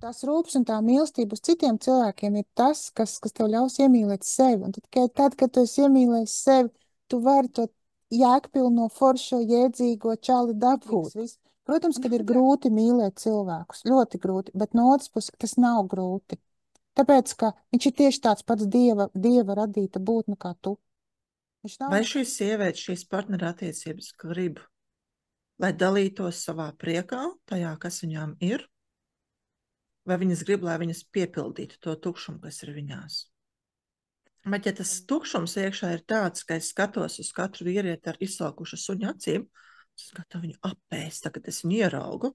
tās rūpes un tā mīlestība uz citiem cilvēkiem ir tas, kas tev ļaus iemīlēt sevi. Un tikai tad, kad tu esi iemīlējis sevi, tu vari to jēgpilno foršo, jēdzīgo čali dabūt. Protams, kad ir grūti mīlēt cilvēkus, ļoti grūti, bet no otras puses tas nav grūti. Tāpēc, ka viņš ir tieši tāds pats dieva radīta būtne kā tu. Viņš nav Vai šīs sievietes, šīs partnerattiecības grib, lai dalītos savā priekā, tajā, kas viņām ir, vai viņas grib, lai viņas piepildītu to tukšumu, kas ir viņās? Bet, ja tas tukšums iekšā ir tāds, ka es skatos uz katru vīrieti ar izsalkušu suņu acīm, es gatavu viņu apēst, tagad es viņu ieraugu,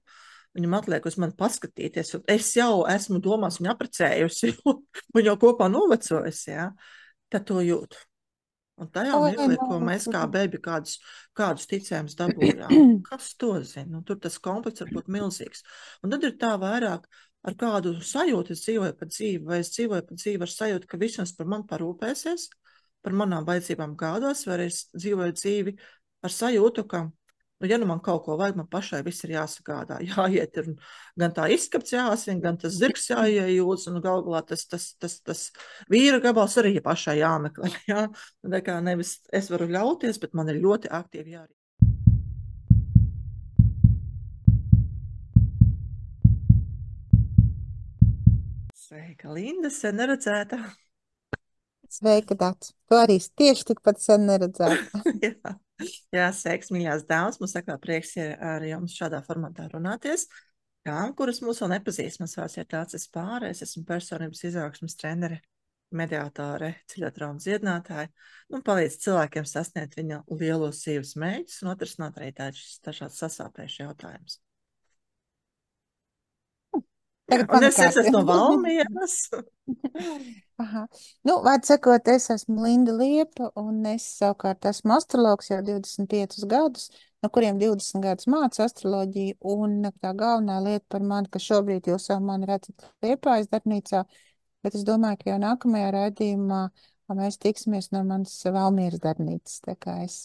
viņam atliek uz mani paskatīties, un es jau esmu domās viņu aprecējusi, un jau kopā novecojusi, jā, tad to jūtu. Un tajā mirklī, ko mēs kā bebi kādus ticējumus dabūjām, kas to zina? Tur tas komplekts var būt milzīgs. Un tad ir tā vairāk ar kādu sajūtu es dzīvoju pa dzīvi, vai es dzīvoju pa dzīvi ar sajūtu, ka visums par mani parūpēsies, par manām vajadzībām gādās, vai es dzīvoju dzīvi ar sajūtu, ka, ja nu man kaut ko vajag, man pašai viss ir jāsagādā, jāiet ir gan tā izskapts jāsvien, gan tas zirgs jāiejūdz, un galu galā tas vīra gabals arī pašai jāmeklē, jā. Tā kā nevis es varu ļauties, bet man ir ļoti aktīvi jārīk. Sveika, Linda, sen neredzēta. Sveika, Dāc. Tu arī tieši tikpat sen neredzēta. Jā, sveiks, mīļās dāmas. Mums sakā prieks ar jums šādā formatā runāties. Tām, kuras mūs vēl nepazīst, man vārds ir Dācis Pāre, es esmu personības izaugsmes trenere, mediātore, ceļotraumu dziedinātāja, un palīdz cilvēkiem sasniegt viņa lielos dzīves mērķus un atrisināt arī dažādas sasāpējušas jautājumus. Un es esmu no Valmieras. Aha. Nu, vārds sakot, es esmu Linda Liepa, un es savukārt esmu astrologs jau 25 gadus, no kuriem 20 gadus mācu astroloģiju, un tā galvenā lieta par mani, ka šobrīd jūs jau mani redzat Liepājas darbnīcā, bet es domāju, ka jau nākamajā raidījumā mēs tiksimies no manas Valmieras darbnīcas, tā kā es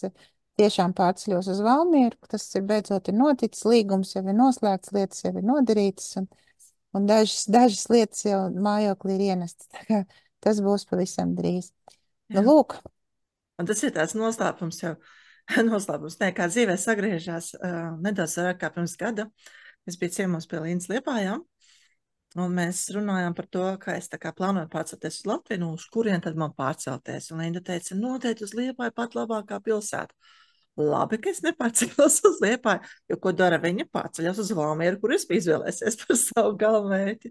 tiešām pārceļos uz Valmieru, tas ir beidzot ir noticis, līgums jau ir noslēgts, lietas jau ir nodarītas, un dažas lietas jau mājoklī ir ienestas. Tā kā tas būs pavisam drīz. Nu, lūk. Un tas ir tāds noslēpums jau. Noslēpums, ne, kā dzīvē sagriežās nedaudz vairāk kā pirms gada. Es biju ciemos pie Līnas Liepājā, un mēs runājām par to, ka es tā kā plānoju pārcelties uz Latviju, uz kurien tad man pārcelties. Un Linda teica, noteikti uz Liepāju pat labākā pilsēta. Labi, ka es nepārceļos uz Liepāju, jo ko dara viņa pārceļos uz Valmieru, kur es biju izvēlēsies par savu galvenmērķi.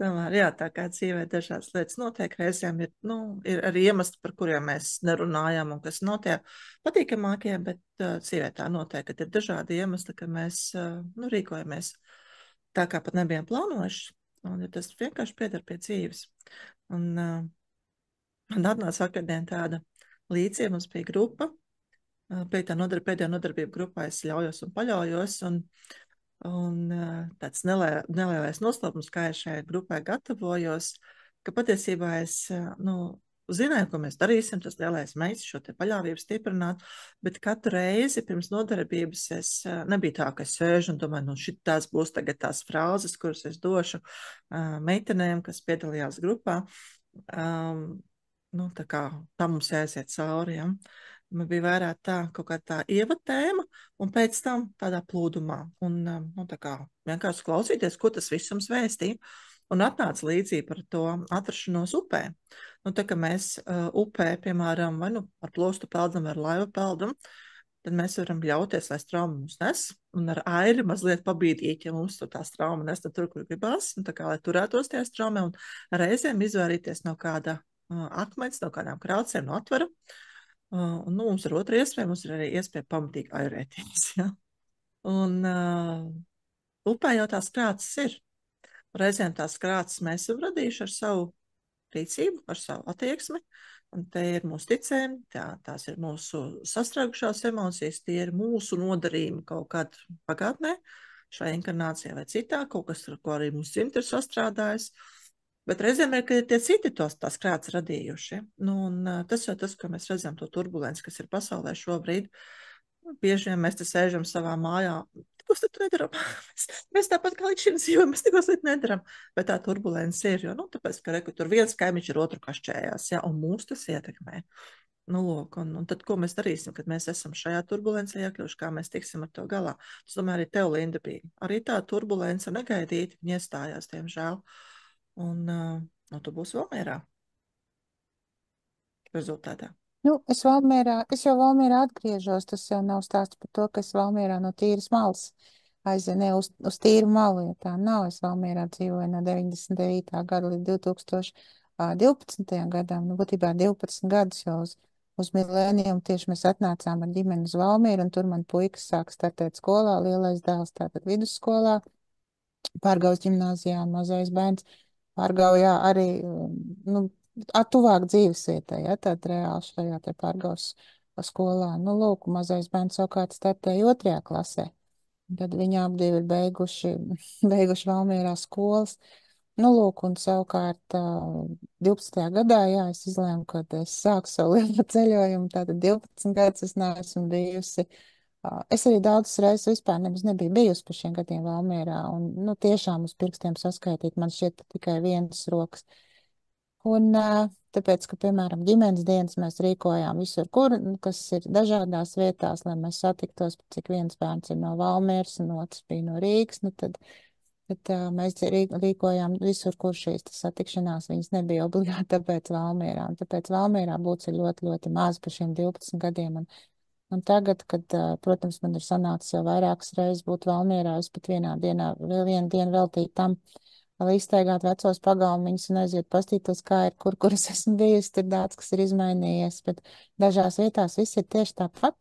Tomēr, jā, tā kā dzīvē dažādas lietas notiek, reizēm ir arī iemesli, par kuriem mēs nerunājam un kas notiek patīkamākie, bet dzīvē tā notiek, ka ir dažādi iemesli, ka mēs rīkojamies tā, kā pat nebijām plānojuši, un tas vienkārši pieder pie dzīves. Un man atnāca vakardien tāda līdzība, mums bija grupa, pēdējā nodarbību grupā es ļaujos un paļaujos, un tāds nelielais noslēpums, kā es šajā grupā gatavojos, ka patiesībā es, zināju, ko mēs darīsim, tas lielais meitas šo te paļāvību stiprināt, bet katru reizi pirms nodarbības es nebija tā, ka es sēžu un domāju, šitās būs tagad tās frāzes, kuras es došu meitenēm, kas piedalījās grupā. Tā kā tam mums jāiziet cauri, ja. Man bija vairāk tā kaut kā tā ievatēma, un pēc tam tādā plūdumā. Un tā kā vienkārši klausīties, ko tas viss mums vēstīja. Un atnāca līdzība par to atrašanos upē. Tā kā mēs upē, piemēram, vai ar plostu peldam, vai ar laivu peldam, tad mēs varam ļauties, lai strauma mums nes, un ar airi mazliet pabīdīt, ja mums tā strauma nes tur, kur gribas, un tā kā, lai turētos tajā straumē, un reizēm izvairīties no kāda akmens, no kādām kraucēm, no atvara. Un mums ir otra iespēja, mums ir arī iespēja pamatīgi airēties. Ja? Un upē jau tās krāces ir. Reizēm tās krāces mēs esam radījuši ar savu rīcību, ar savu attieksmi. Un te ir mūsu ticējumi, tās ir mūsu sastrēgušās emocijas, tie ir mūsu nodarījumi kaut kad pagātnē, šajā inkarnācijā vai citā, kaut kas, ar ko arī mūsu dzimta ir sastrādājis. Bet reizēm ir, ka tie citi tās krāts radījuši. Un tas jau tas, ko mēs redzam, to turbulenci, kas ir pasaulē šobrīd. Bieži vien mēs te sēžam savā mājā, neko sliktu nedaram. Mēs tāpat kā līdz šim dzīvojam, mēs neko sliktu nedaram. Bet tā turbulence ir, jo, nu, tāpēc, ka reku, tur viens kaimiņš ir otru kašķējās, ja, un mūs tas ietekmē. Nu, lūk, un tad, ko mēs darīsim, kad mēs esam šajā turbulencē iekļuvuši, kā mēs tiksim ar to galā? Tas, domāju, arī tev, Linda, bija. Arī tā turbulence negaidīti, viņa iestājās, diemžēl. Un, nu, tu būsi vēl mierā rezultātā. Nu, es jau Valmierā atgriežos, tas jau nav stāsts par to, ka es Valmierā no tīras malas aizienu uz tīru malu, ja tā nav. Es Valmierā dzīvoju no 99. gada līdz 2012. gadam, nu, būtībā 12 gadus jau uz milēniju, tieši mēs atnācām ar ģimeni uz Valmieru, un tur man puikas sāk startēt skolā, lielais dēls tātad vidusskolā, Pārgaujas ģimnāzijā, mazais bērns Pārgaujā arī, nu, tuvāk dzīvesvietai, ja, tad reāli šajā te Pārgaujas skolā. Nu, lūk, mazais bērns savukārt startēja 2. klasē. Tad viņi abi ir beiguši Valmierā skolas. Nu, lūk, un savukārt 12. gadā, jā, es izlēmu, ka es sāku savu lielo ceļojumu, tātad 12 gadus es neesmu bijusi. Es arī daudzas reizes vispār nemaz nebiju bijusi pa šiem gadiem Valmierā, un, nu, tiešām uz pirkstiem saskaitīt, man šķiet tikai vienas rokas. Un tāpēc, ka, piemēram, ģimenes dienas mēs rīkojām visur, kur, kas ir dažādās vietās, lai mēs satiktos, cik viens bērns ir no Valmieras un otrs bija no Rīgas, nu tad mēs rīkojām visur, kur šīs satikšanās, viņas nebija obligāti tāpēc Valmierā, un tāpēc Valmierā būs ļoti, ļoti maz pa šiem 12 gadiem, un tagad, kad, protams, man ir sanācis jau vairākas reizes būt Valmierā, es pat vēl vienu dienu veltīju tam, lai izstaigātu vecos pagalmiņus un aiziet pastītos, kā ir, kur es esmu bijusi, tur daudz, kas ir izmainījies, bet dažās vietās viss ir tieši tāpat.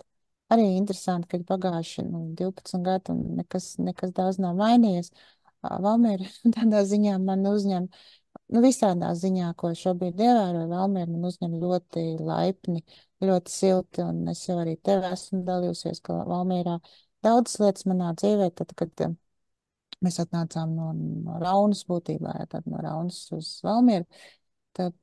Arī interesanti, ka ir pagājuši, nu, 12 gadi un nekas daudz nav mainījies. Valmiera tādā ziņā man uzņem, nu, visādā ziņā, ko šobrīd ievēroju, Valmiera man uzņem ļoti laipni, ļoti silti, un es jau arī tev esmu dalījusies, ka Valmierā daudzas lietas manā dzīvē, tad, kad mēs atnācām no Raunas būtībā, ja, tad no Raunas uz Valmieru, tad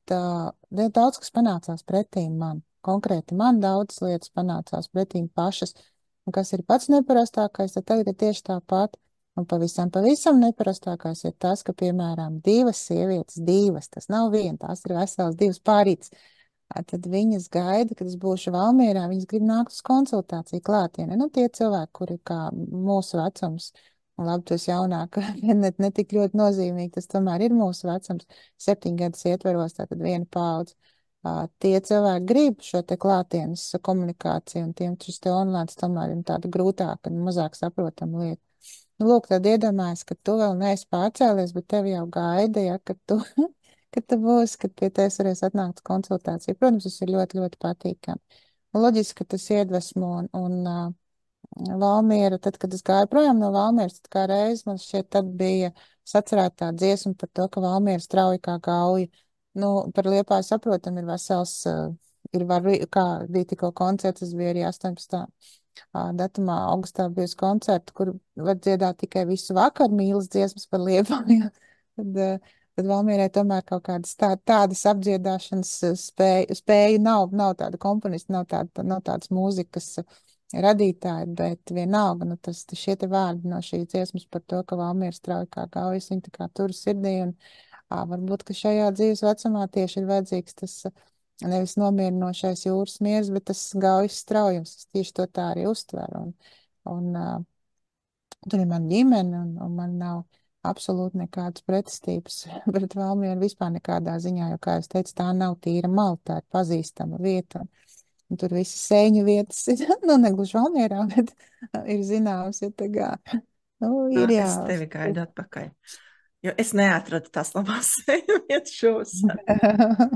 daudz kas panācās pretīm man. Konkrēti man daudzas lietas panācās pretīm pašas, un kas ir pats neparastākais, tad tagad ir tieši tāpat. Un pavisam neparastākais ir tas, ka, piemēram, divas sievietes, tas nav viena, tās ir veselas divas pārītes. Tad viņas gaida, kad es būšu Valmierā, viņas grib nākt uz konsultāciju klātienē. Nu, tie cilvēki, kuri kā mūsu vecums, un labi, tu esi jaunāka, ne tik ļoti nozīmīgi, tas tomēr ir mūsu vecums, 7 gadus ietveros, tātad viena paudze. Tie cilvēki grib šo te klātienes komunikāciju, un tiem šis te online tomēr ir tāda grūtāka un mazāk saprotama lieta. Nu, lūk, tad iedomājies, ka tu vēl neesi pārcēlies, bet tevi jau gaida, ja, ka tu, kad tu būsi, kad pie tevis varēs atnākt uz konsultāciju. Protams, tas ir ļoti, ļoti patīkami. Loģiski, ka tas iedvesmo un Valmiera, tad, kad es gāju projām no Valmieras, tad kā reiz man šķiet, tad bija sacerētā dziesma par to, ka Valmiera strauji kā gauja. Nu, par Liepāju saprotam, ir vesels, kā bija tikko koncerts, tas bija arī 18. Datumā, augustā bijusi koncerta, kur var dziedāt tikai visu vakaru mīlas dziesmas par Liepāju. Tad Valmierai tomēr kaut kādas tādas apdziedāšanas spēju nav tāda komponista, nav tādas mūzikas radītāji, bet vienalga, nu, šie te vārdi no šīs dziesmas par to, ka Valmiera strauji kā gaujas, viņi tā kā tur sirdī, un varbūt, ka šajā dzīves vecumā tieši ir vajadzīgs tas nevis nomierinošais jūras miers, bet tas gaujas straujums, es tieši to tā arī uztveru, un tur ir man ģimene, un man nav absolūti nekādas pretestības pret Valmieru vispār nekādā ziņā, jo, kā es teicu, tā nav tīra malta, tā ir pazīstama vieta, un tur visas sēņu vietas ir, nu, negluži Valmierā, bet ir zināms, ja tā kā, nu, ir jā. Es tevi gaidu atpakaļ, jo es neatradu tās labās sēņu vietas šovasar.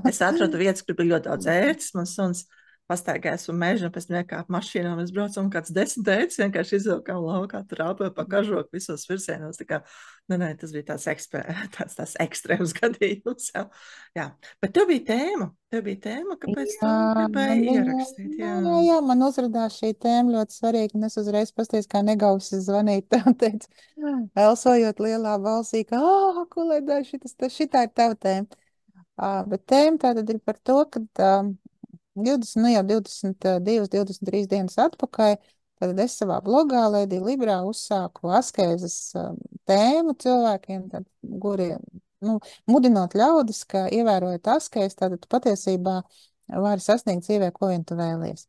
Es atradu vietas, kur bija ļoti daudz ērces, man suns pastaigājās un mežu, un pēc tam iekāpa mašīnā, un mēs braucam kāds 10 ērces, vienkārši izvilkām laukā, tur rāpoja pa kažoku visos virsienos, tā kā, nē, tas bija tāds ekstrēms gadījums, jā. Bet tev bija tēma, kāpēc tu gribēji ierakstīt, jā, man uzradās šī tēma ļoti svarīga, un es uzreiz pasties, kā negausi zvanīt, tā teica, elsojot lielā balsī, ka, ko lai dara, šitā ir tava tēma. Bet tēma tātad ir par to, ka 22, 23 dienas atpakaļ Tad es savā blogā Lady Librā uzsāku askēzes tēmu cilvēkiem, tad, kuriem, nu, mudinot ļaudis, ka ievērojot askēzi, tad tu patiesībā vari sasniegt dzīvē, ko vien tu vēlies.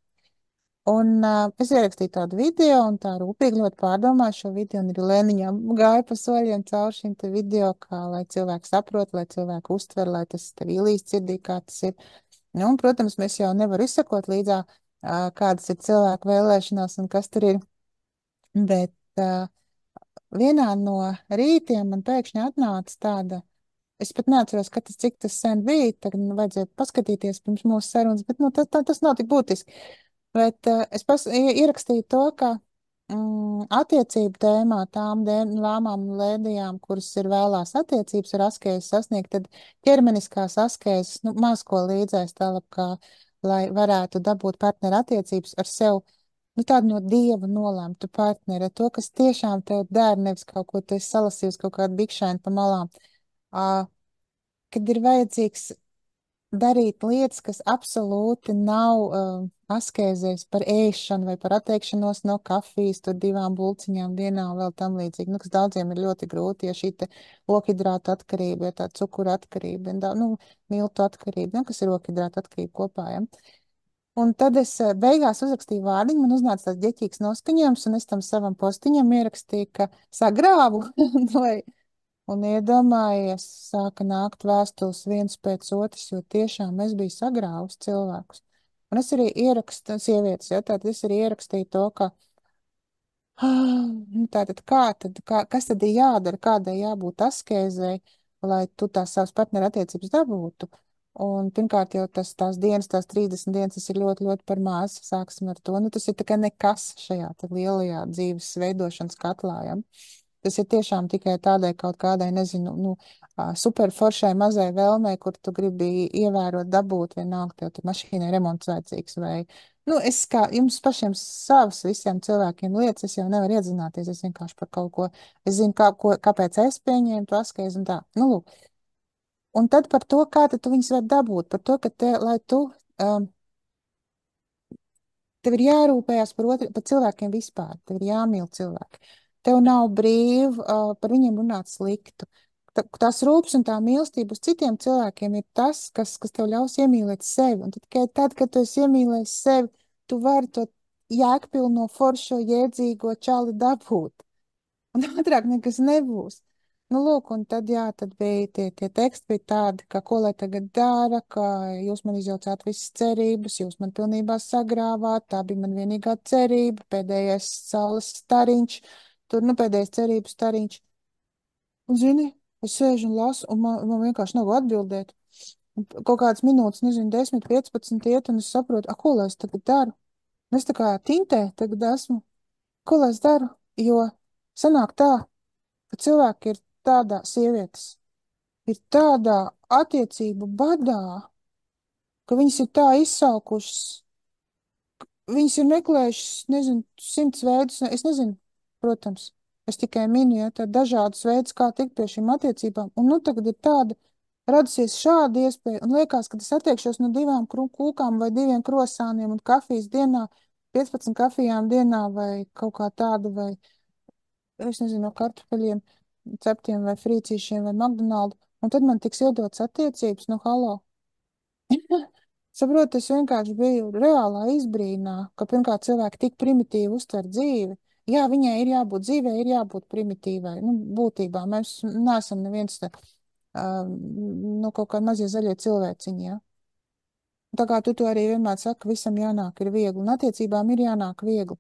Un es ierakstīju tādu video, un tā rūpīgi ļoti pārdomāju šo video, un arī lēniņām gāju pa soļiem caur šim te video, kā lai cilvēki saprot, lai cilvēki uztver, lai tas tev ielīst sirdī, kā tas ir. Nu, un, protams, mēs jau nevaram izsekot līdzā, kādas ir cilvēku vēlēšanās un kas tur ir, bet vienā no rītiem man pēkšņi atnāca tāda. Es pat neatceros, cik tas sen bija. Tagad vajadzētu paskatīties pirms mūsu sarunas, bet nu, tas nav tik būtiski. Bet ierakstīju to, ka attiecību tēmā tām dāmām un lēdijām, kuras ir vēlās attiecības ar askēzi sasniegt, tad ķermeniskās askēzes, nu, maz ko līdzēs tālāk, kā, lai varētu dabūt partneru attiecības ar sev, nu, tādu no dieva nolēmtu partneri, ar to, kas tiešām tev der, nevis kaut ko tu esi salasījusi, kaut kādu bikšēnu pa malām. Kad ir vajadzīgs darīt lietas, kas absolūti nav askēzēs par ēšanu vai par atteikšanos no kafijas, tur 2 bulciņām dienā un vēl tam līdzīgi, nu, kas daudziem ir ļoti grūti, ja šī te ogļhidrātu atkarība, ja tā cukura atkarība, nu, miltu atkarība, nu, kas ir ogļhidrātu atkarība kopā, ja. Un tad es beigās uzrakstīju vārdiņu, man uznāca tāds ģeķīgs noskaņojums, un es tam savam postiņam ierakstīju, ka sagrāvu, vai un iedomājies, sāka nākt vēstules viens pēc otras, jo tiešām es biju sagrāvis cilvēkus. Un es arī ierakstīju, sievietes, ja, tātad es arī ierakstīju to, ka tātad kas tad ir jādara, kādai jābūt askēzei, lai tu tās savas partneru attiecības dabūtu. Un pirmkārt jau tās dienas, tās 30 dienas, tas ir ļoti, ļoti par maz, sāksim ar to. Nu, tas ir tikai nekas šajā lielajā dzīves veidošanas katlā, ja. Tas ir tiešām tikai tādai kaut kādai, nezinu, nu, superforšai mazai vēlmei, kur tu gribi ievērot, dabūt, vienalga tev tur mašīnai remonts vajadzīgs vai, nu, es kā jums pašiem savas visiem cilvēkiem lietas, es jau nevaru iedzināties, es vienkārši par kaut ko, es zinu, kāpēc es pieņēmu to askēzi un tā, nu, lūk. Un tad par to, kā tad tu viņus var dabūt, par to, ka lai tu, tev ir jārūpējas par cilvēkiem vispār, tev ir jāmīl cilvēki. Tev nav brīvi par viņiem runāt sliktu. Tās rūpes un tā mīlestība uz citiem cilvēkiem ir tas, kas tev ļaus iemīlēt sevi. Un tikai tad, kad tu esi iemīlējis sevi, tu vari to jēgpilno, foršo, jēdzīgo čali dabūt. Un ātrāk nekas nebūs. Nu, lūk, un tad, jā, tad bija tie teksti bija tādi, ka ko lai tagad dara, ka jūs man izjaucāt visas cerības, jūs man pilnībā sagrāvāt, tā bija man vienīgā cerība, pēdējais saules stariņš, tur, nu, pēdējais cerības stariņš. Un, zini, es sēžu un lasu, un man vienkārši nav atbildēt. Un kaut kādas minūtes, nezinu, 10, 15 iet, un es saprotu, ko lai es tagad daru? Un es tā kā tintē tagad esmu, ko lai es daru? Jo sanāk tā, ka cilvēki ir tādā, sievietes ir tādā attiecību badā, ka viņas ir tā izsalkušas, viņas ir meklējušas, nezinu, 100 veidus, es nezinu, protams, es tikai minu, ja, tā dažādas veidus, kā tikt pie šīm attiecībām, un nu tagad ir tāda, radusies šāda iespēja, un liekas, ka es attiekšos no 2 kūkām vai 2 krosāniem un kafijas dienā, 15 kafijām dienā vai kaut kā tāda, vai, es nezinu, no kartupeļiem, ceptiem vai frīcīšiem vai McDonaldu, un tad man tiks iedots attiecības, nu, halo. Saprotu, es vienkārši biju reālā izbrīnā, ka pirmkārt cilvēki tik primitīvi uztver dzīvi. Jā, viņai ir jābūt dzīvē, ir jābūt primitīvai. Nu, būtībā mēs neesam neviens te, nu, kaut kā mazie zaļie cilvēciņi, ja. Tā kā tu to arī vienmēr saki, visam jānāk ir viegli, un attiecībām ir jānāk viegli.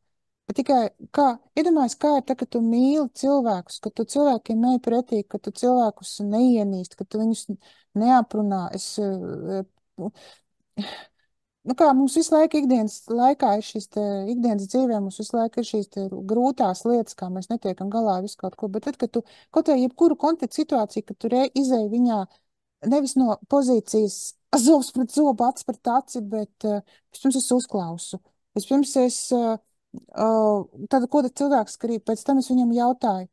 Bet tikai kā, iedomājies, kā ir tā, ka tu mīli cilvēkus, ka tu cilvēkiem neej pretī, ka tu cilvēkus neienīst, ka tu viņus neaprunā. Nu kā, mums visu laiku ikdienas laikā ir šīs te, ikdienas dzīvē, mums visu laiku ir šīs te grūtās lietas, kā mēs netiekam galā ar visu kaut ko, bet tad, kad tu kaut vai jebkuru konfliktu situāciju, kad tu izēji viņā nevis no pozīcijas zobs pret zobu, acis pret aci, bet vispirms es uzklausu. Vispirms tad, ko tad cilvēks grib, pēc tam es viņam jautāju,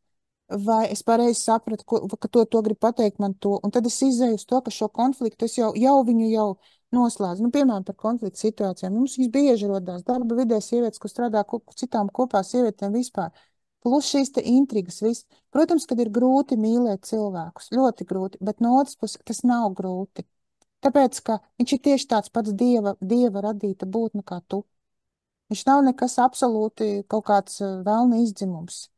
vai es pareizi sapratu, ka to grib pateikt man to, un tad es izēju uz to, ka šo konfliktu es jau viņu noslēdz, nu, piemēram, par konfliktu situācijām. Mums viņas bieži rodās darba vidē sievietes, kur strādā citām kopā sievietēm vispār. Plus šīs te intrigas, viss. Protams, kad ir grūti mīlēt cilvēkus, ļoti grūti, bet no otras puses tas nav grūti. Tāpēc, ka viņš ir tieši tāds pats dieva radīta būtne kā tu. Viņš nav nekas absolūti kaut kāds velna izdzimums.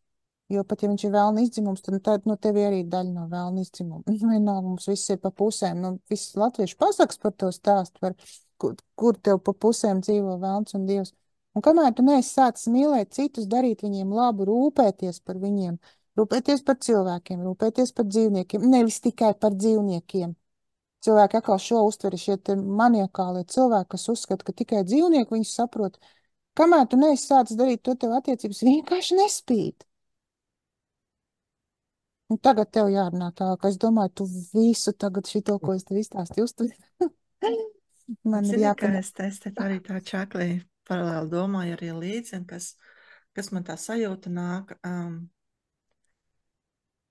Jo pat ja viņš ir vēlna izdzimums, tad no tevi arī daļa no vēlna izdzimuma. Vienalga, mums viss ir pa pusēm. Nu, viss latviešu pasaks par to stāstu, kur tev pa pusēm dzīvo vēlns un dievs. Un kamēr tu neesi sācis mīlēt citus, darīt viņiem labu, rūpēties par viņiem, rūpēties par cilvēkiem, rūpēties par dzīvniekiem, nevis tikai par dzīvniekiem. Cilvēki atkal šo uztveri, šie te maniakālie cilvēki, kas uzskata, ka tikai dzīvnieki viņus saprot. Kamēr tu neesi sācis darīt to, tev attiecības vienkārši nespīd. Un tagad tev jārunā tā, ka es domāju, tu visu tagad šito, ko es tev izstāstīju, uztver. Man ir Zini, ka jāpaņem. es te arī tā čaklī paralēli domāju arī līdzi, un kas man tā sajūta nāk.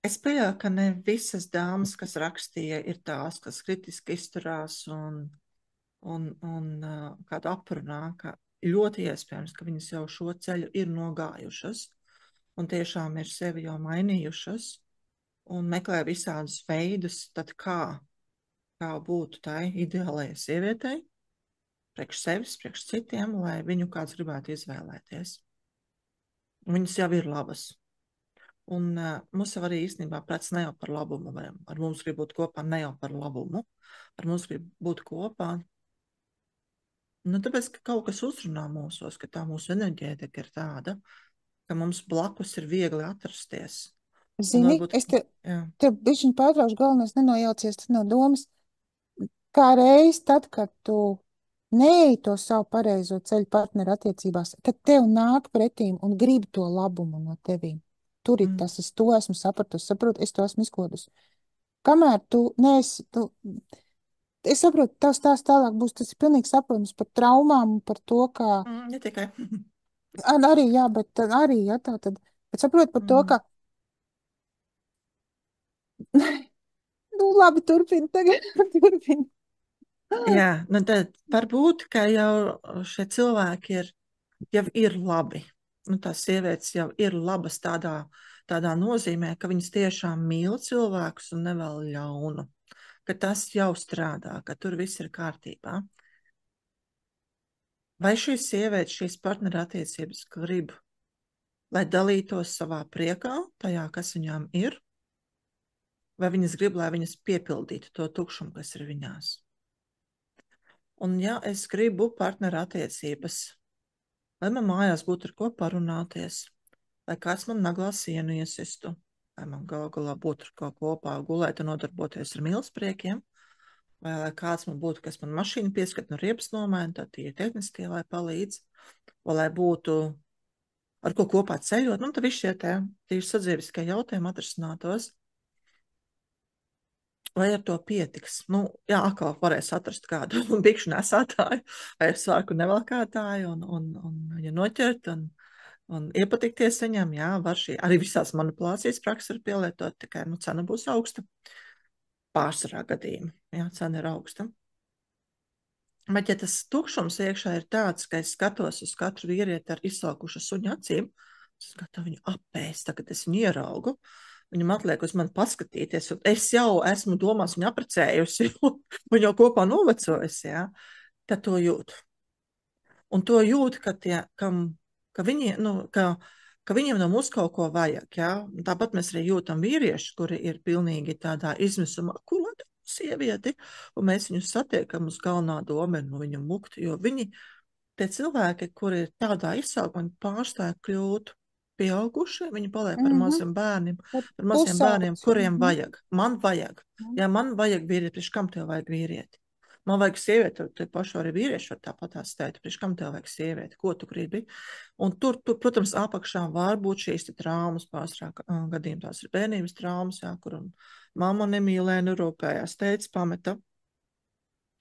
Es pieļauju, ka ne visas dāmas, kas rakstīja, ir tās, kas kritiski izturās un kādu aprunā, ka ļoti iespējams, ka viņas jau šo ceļu ir nogājušas un tiešām ir sevi jau mainījušas un meklē visādus veidus, tad kā būt tai ideālajai sievietei, priekš sevis, priekš citiem, lai viņu kāds gribētu izvēlēties. Viņas jau ir labas. Un mums jau arī īstenībā prets ne jau par labumu, ar mums grib būt kopā ne jau par labumu, ar mums grib būt kopā. Nu, tāpēc, ka kaut kas uzrunā mūsos, ka tā mūsu enerģētika ir tāda, ka mums blakus ir viegli atrasties. Un Zini, varbūt, es jā. te bišķiņ pārtraušu, galvenais nenojaucies, tas no domas. Kā reiz tad, kad tu neej to savu pareizo ceļu partneru attiecībās, tad tev nāk pretīm un grib to labumu no tevīm. Tur ir tas, es to esmu sapratusi, saprotu, es to esmu izkodusi. Kamēr tu neesi, es saprotu, tavs tās tālāk būs, tas ir pilnīgi saprotams par traumām un par to, kā, Ne tikai. arī, jā, bet arī, jā, tā tad, bet saprotu par to, ka, nu, labi, turpini tagad, turpini. Jā, nu tad varbūt, ka jau šie cilvēki jau ir labi. Nu, tās sievietes jau ir labas tādā nozīmē, ka viņas tiešām mīl cilvēkus un nevēl ļaunu. Ka tas jau strādā, ka tur viss ir kārtībā. Vai šīs sievietes, šīs partnerattiecības grib, lai dalītos savā priekā, tajā, kas viņām ir, vai viņas grib, lai viņas piepildītu to tukšumu, kas ir viņās? Un ja es gribu partnerattiecības, lai man mājās būtu ar ko parunāties, lai kāds man naglā sienu iesistu, lai man galā būtu ar ko kopā gulēt un nodarboties ar mīlespriekiem, vai lai kāds man būtu, kas man mašīnu pieskat no riepas nomaina, tad tie tehniskie, lai palīdz, vai lai būtu ar ko kopā ceļot, nu tad viss šie tīši sadzīviskie jautājumi atrisinātos. Vai ar to pietiks? Nu, jā, atkal varēs atrast kādu bikšu nesātāju vai svārku nevalkātāju un ja noķert un iepatikties viņam, jā, var arī visās manipulācijas prakses ir pielietot, tikai, nu, cena būs augsta. Pārsvarā gadījumi, jā, cena ir augsta. Bet, ja tas tukšums iekšā ir tāds, ka es skatos uz katru vīrieti ar izsalkušu suņu acīm, es gatavu viņu apēst, tagad es viņu ieraugu, viņam atliek uz mani paskatīties, un es jau esmu domās viņu aprecējusi, un jau kopā novecojusi, jā, tad to jūtu. Un to jūt, ka viņiem no mums kaut ko vajag, jā. Tāpat mēs arī jūtam vīrieši, kuri ir pilnīgi tādā izmisumā, ko lai sievieti, un mēs viņus satiekam uz galvenā doma ir no viņu mukt, jo tie cilvēki, kuri ir tādā izsaukumā, pārstāja kļūt pieauguši, viņi paliek par maziem bērniem, kuriem vajag. Man vajag. Ja man vajag vīrieti, priekš kam tev vajag vīrieti? Man vajag sievieti, te pašu arī vīrieši var tāpat teikt, priekš kam tev vajag sievieti, ko tu gribi? Un tur, protams, apakšā var būt šīs traumas, pārsvarā gadījumā tās ir bērnības traumas, jā, kur mamma nemīlēja, nerūpējās, teica pameta.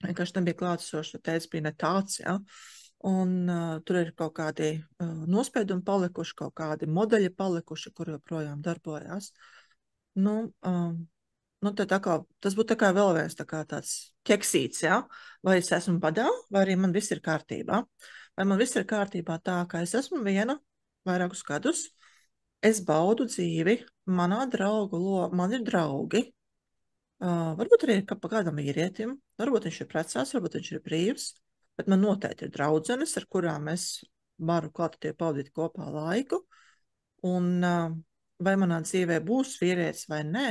Vienkārši nebija klātesoši, teica bija ne tāds, jā. Un tur ir kaut kādi nospiedumi palikuši, kaut kādi modeļi palikuši, kur joprojām darbojās. Nu, Nu, tad atkal, tas būtu tā kā vēl viens tā kā tāds ķeksīts, ja? Vai es esmu padā, vai arī man viss ir kārtībā. Vai man viss ir kārtībā tā, ka es esmu viena vairākus gadus, es baudu dzīvi, man ir draugi, varbūt arī pa kādam vīrietim, varbūt viņš ir precās, varbūt viņš ir brīvs, bet man noteikti ir draudzenes, ar kurām es varu kvalitatīvi pavadīt kopā laiku, un vai manā dzīvē būs vīrietis vai nē,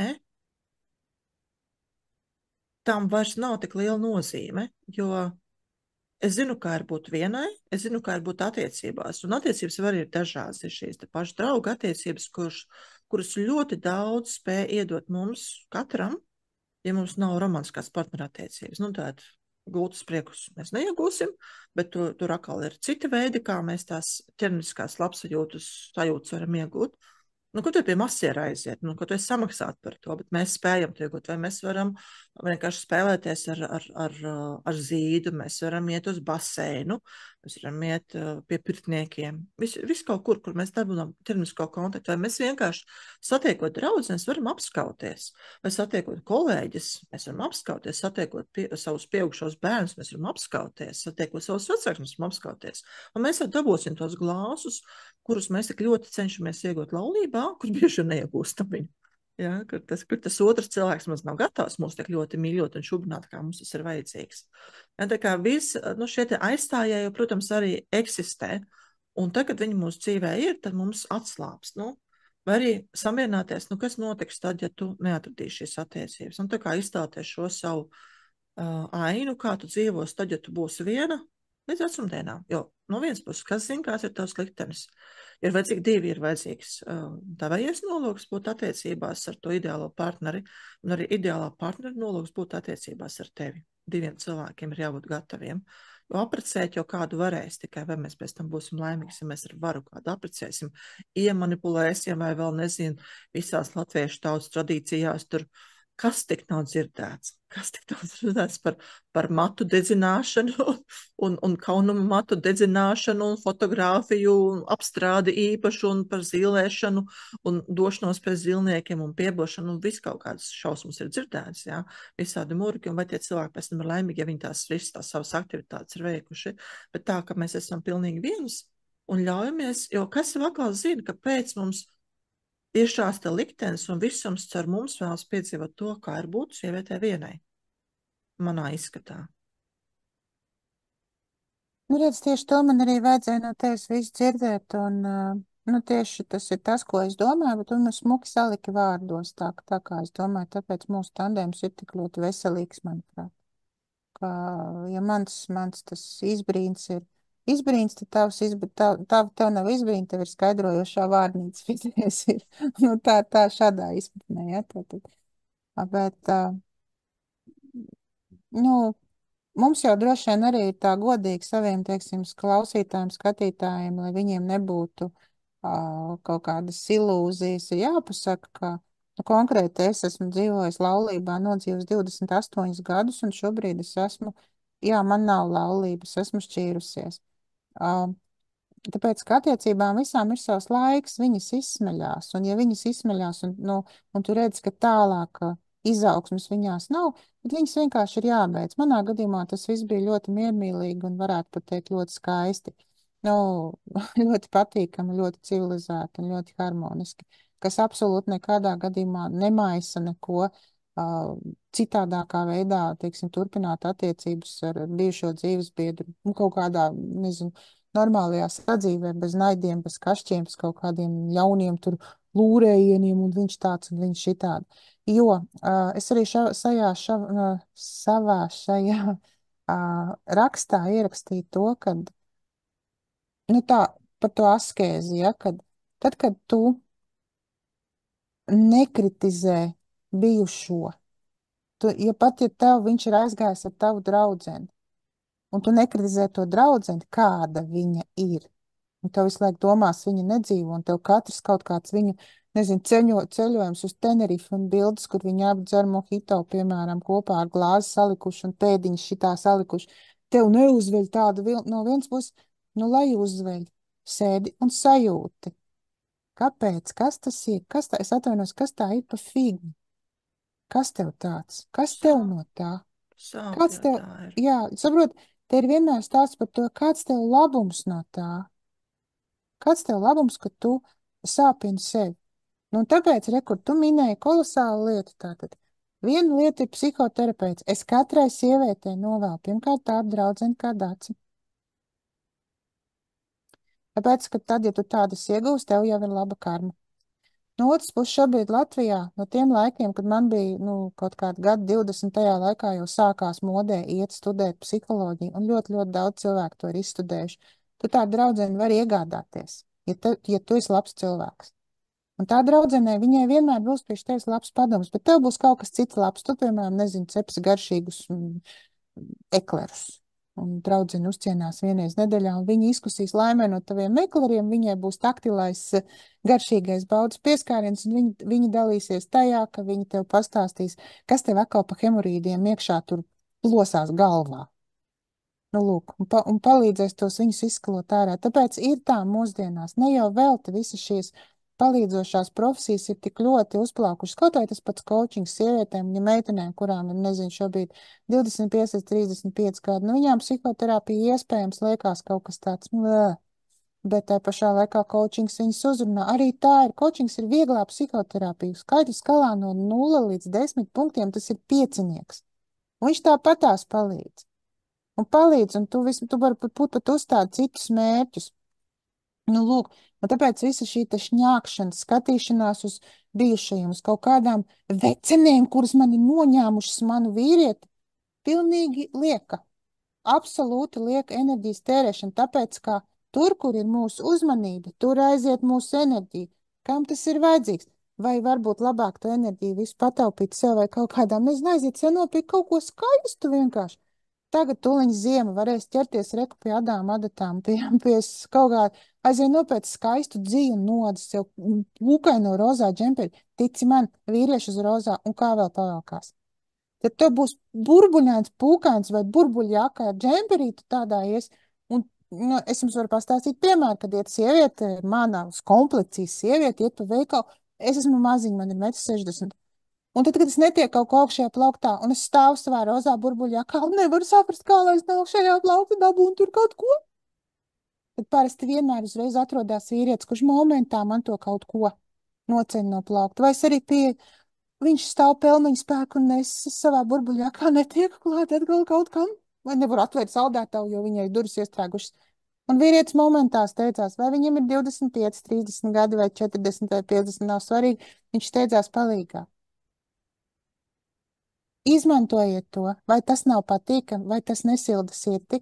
tam vairs nav tik liela nozīme, jo es zinu, kā ir būt vienai, es zinu, kā ir būt attiecībās, un attiecības var ir dažādas, ir šīs te pašas drauga attiecības, kuras ļoti daudz spēj iedot mums katram, ja mums nav romantiskās partnerattiecības. Nu, tātad gultas priekus mēs neiegūsim, bet tur atkal ir citi veidi, kā mēs tās ķermeniskās sajūtas varam iegūt. Nu, ko tu pie masiera aiziet? Nu, ko tu esi samaksāt par to, bet mēs spējam to iegūt. Vai mēs varam vienkārši spēlēties ar zīdu, mēs varam iet uz baseinu, mēs varam iet pie pirtniekiem. Viss kaut kur mēs dabūjam ķermenisko kontaktu. Vai mēs vienkārši satiekot draudzenes, varam apskauties. Vai satiekot kolēģis, mēs varam apskauties. Satiekot savus pieaugušos bērnus, mēs varam apskauties. Satiekot savus vecākus, mēs varam apskauties. Un mēs jau dabūsim tos glāzus, kurus mēs tik ļoti cenšamies iegūt laulībā, kur bieži vien neiegūstam viņu. Ja, kur tas otrs cilvēks mums nav gatavs mūs tik ļoti mīļot un šubināt, kā mums tas ir vajadzīgs. Ja, tā kā šie aizstājēji, protams, arī eksistē. Un tad, kad viņi mūsu dzīvē ir, tad mums atslābs. Vai arī samierināties, kas notiks tad, ja tu neatradīsi šīs attiecības. Un tā kā izstāties šo savu ainu, kā tu dzīvos tad, ja tu būsi viena, līdz vecumdienām. Jo no vienas puses, kas zina, kāds ir tavs liktenis? Ir vajadzīgi divi, ir vajadzīgs tavējies nolūks būt attiecībās ar to ideālo partneri, un arī ideālā partnera nolūks būt attiecībās ar tevi. Diviem cilvēkiem ir jābūt gataviem. Jo apprecēt jau kādu varēs, tikai vai mēs pēc tam būsim laimīgi, ja mēs ar varu kādu apprecēsim, iemanipulēsim, vai vēl nezinu, visās latviešu tautas tradīcijās tur kas tik nav dzirdēts? Kas tik nav dzirdēts par matu dedzināšanu un kaunumu matu dedzināšanu un fotogrāfiju un apstrādi īpašu un par zīlēšanu un došanos pēc zīlniekiem un piebošanu un viss kaut kādas šausmas ir dzirdēts, jā? Visādi murgi, un vai tie cilvēki pēc tam ir laimīgi, ja viņi visas tās savas aktivitātes ir veikuši, bet tā, ka mēs esam pilnīgi vienas un ļaujamies, jo kas vēl atkal zina, ka pēc mums ir šās te liktenis un visums caur mums vēlas piedzīvot to, kā ir būt sievietē vienai. Manā izskatā. Nu, redz, tieši to man arī vajadzēja no tevis visu dzirdēt, un, tieši tas ir tas, ko es domāju, bet tu man smuki saliki vārdos, tā kā es domāju, tāpēc mūsu tandēms ir tik ļoti veselīgs, manuprāt. Kā, ja mans tas izbrīns ir izbrīns, tad tev nav izbrīns, tev ir skaidrojošā vārnīca vidies ir, tā šādā izpratnē, ja, bet, mums jau droši vien arī ir tā godīgi saviem, teiksim, klausītājiem, skatītājiem, lai viņiem nebūtu kaut kādas ilūzijas, ir jāpasaka, ka konkrēti es esmu dzīvojis laulībā, nodzīvojis 28 gadus, un šobrīd es esmu, man nav laulības, esmu šķīrusies. Tāpēc, ka attiecībām visām ir savs laiks, viņas izsmeļās, un ja viņas izsmeļās, un tu redz, ka tālāk izaugsmes viņās nav, bet viņas vienkārši ir jābeidz. Manā gadījumā tas viss bija ļoti miermīlīgi un varētu pat teikt ļoti skaisti. Ļoti patīkami, ļoti civilizēti un ļoti harmoniski, kas absolūti nekādā gadījumā nemaisa neko citādākā veidā, teiksim, turpināt attiecības ar bijušo dzīvesbiedru, kaut kādā, nezinu, normālajā sadzīvē, bez naidiem, bez kašķiem, bez kaut kādiem ļauniem tur lūrējieniem, un viņš tāds un viņš šitādi. Jo es arī savā šajā rakstā ierakstīju to, ka, tā par to askēzi, ja, tad, kad tu nekritizē bijušo, ja tev viņš ir aizgājis ar tavu draudzeni, un tu nekritizē to draudzeni, kāda viņa ir, un tev visu laiku domās viņa nedzīvo, un tev katrs kaut kāds viņu, nezinu, ceļojums uz Tenerife un bildes, kur viņi apdzer mojito, piemēram, kopā ar glāzi salikuši un pēdiņas šitā salikuši. Tev neuzveļ tādu no vienas puses, lai uzveļ, sēdi un sajūti. Kāpēc? Kas tas ir? Es atvainos, kas tā ir pa figni? Kas tev tāds? Kas tev Sāp, no tā? sāp Kāds jau tev, tā ir. jā, saprot, te ir vienmēr stāsts par to, kāds tev labums no tā. Kāds tev labums, ka tu sāpini sevi? Nu, tāpēc, rekur, tu minēji kolosālu lietu tātad. Viena lieta ir psihoterapeits. Es katrai sievietei novēlu pirmkārt tādu draudzeni kā Daci. Tāpēc, ka tad, ja tu tādas iegūsi, tev jau ir laba karma. No otras puses, šobrīd Latvijā, no tiem laikiem, kad man bija, kaut kādi gadi 20. tajā laikā jau sākās modē iet studēt psiholoģiju, un ļoti, ļoti daudz cilvēku to ir izstudējuši. Tu tādu draudzeni vari iegādāties, ja tu esi labs cilvēks. Un tā draudzenei, viņai vienmēr būs priekš tevis labs padoms, bet tev būs kaut kas cits labs. Tu, piemēram, nezini, cepsi garšīgus eklerus. Un draudzene uzcienās vienreiz nedēļā, un viņa izkusīs laimē no taviem ekleriem. Viņai būs taktilais, garšīgais baudas pieskāriens, un viņa dalīsies tajā, ka viņa tev pastāstīs, kas tev atkal pa hemorīdiem iekšā tur plosās galvā. Nu, lūk, un palīdzēs tos viņus izskalot ārā. Tāpēc ir tā mūsdienās, ne jau velti visas šīs palīdzošās profesijas ir tik ļoti uzplaukušas. Kaut vai tas pats coachings sievietēm, ja meitenēm, kurām ir, nezinu, šobrīd 25 līdz 35 gadi, nu viņām psihoterapija iespējams liekas kaut kas tāds, bet tā pašā laikā coachings viņas uzrunā. Arī tā ir, coachings ir vieglā psihoterapija. Skaidrs skalā no 0 līdz 10 punktiem tas ir piecinieks. Un viņš tāpatās palīdz. Un palīdz, un tu vari pat uzstāt citus mērķus. Nu, lūk, un tāpēc visa šī šņākšana, skatīšanās uz bijušajiem, uz kaut kādām vecenēm, kuras man ir noņēmušas manu vīrieti, pilnīgi lieka. Absolūti lieka enerģijas tērēšana, tāpēc, ka tur, kur ir mūsu uzmanība, tur aiziet mūsu enerģija. Kam tas ir vajadzīgs? Vai varbūt labāk to enerģiju visu pataupīt sev vai kaut kādām, nezinu, aiziet sev nopirkt kaut ko skaistu vienkārši. Tagad tuliņ ziema varēs ķerties reku pie adām adatām, pie kaut kā aizvien nopēc skaistu dzīvu nodas, jau pūkaino rozā džemperi. Tici man, vīrieši uz rozā un kā vēl pavēlkās. Tad tev būs burbuļāns, pūkains vai burbuļjākā ar džemperītu tādā ies. Un, es jums varu pastāstīt piemēru, kad iet sieviete, manā komplekcijas sieviete, iet pa veikalu. Es esmu maziņa, man ir 1,60 m. Un tad, kad es netieku kaut ko augšējā plauktā, un es stāvu savā rozā burbuļjākā, un nevaru saprast, kā lai es no augšējā plaukta dabūnu tur kaut ko, tad parasti vienmēr uzreiz atrodas vīrietis, kurš momentā man to kaut ko noceļ no plaukta. Vai es arī viņš stāv pelmeņa spēku un es savā burbuļā kā netieku klāt atkal kaut kam, vai nevaru atvērt saldētavu, jo viņai durvis iestrēgušas. Un vīrietis momentā steidzās, vai viņam ir 25, 30 gadi vai 40 vai 50, nav svarīgi, viņš steidzās palīgā. Izmantojiet to, vai tas nav patīkami, vai tas nesilda sirdi,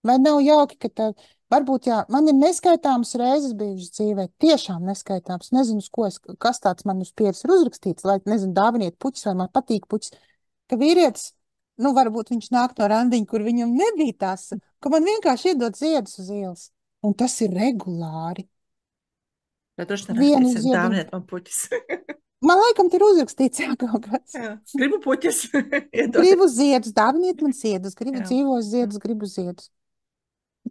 vai nav jauki, ka tā, varbūt jā, man ir neskaitāmas reizes bijušas dzīvē, tiešām neskaitāmas, nezinu, kas tāds man uz pieres ir uzrakstīts, lai, nezinu, dāviniet puķis, vai man patīk puķis, ka vīrietis, varbūt viņš nāk no randiņa, kur viņam nebija tās, ka man vienkārši iedod ziedus uz ielas, un tas ir regulāri. Bet droši Vienu nerakstīsim, ziediņu. dāviniet man puķis. Man laikam te ir uzrakstīts, jā, kaut kāds. Jā, gribu puķis. Gribu ziedus, dāviniet man ziedus, gribu Jā. dzīvos ziedus, gribu ziedus.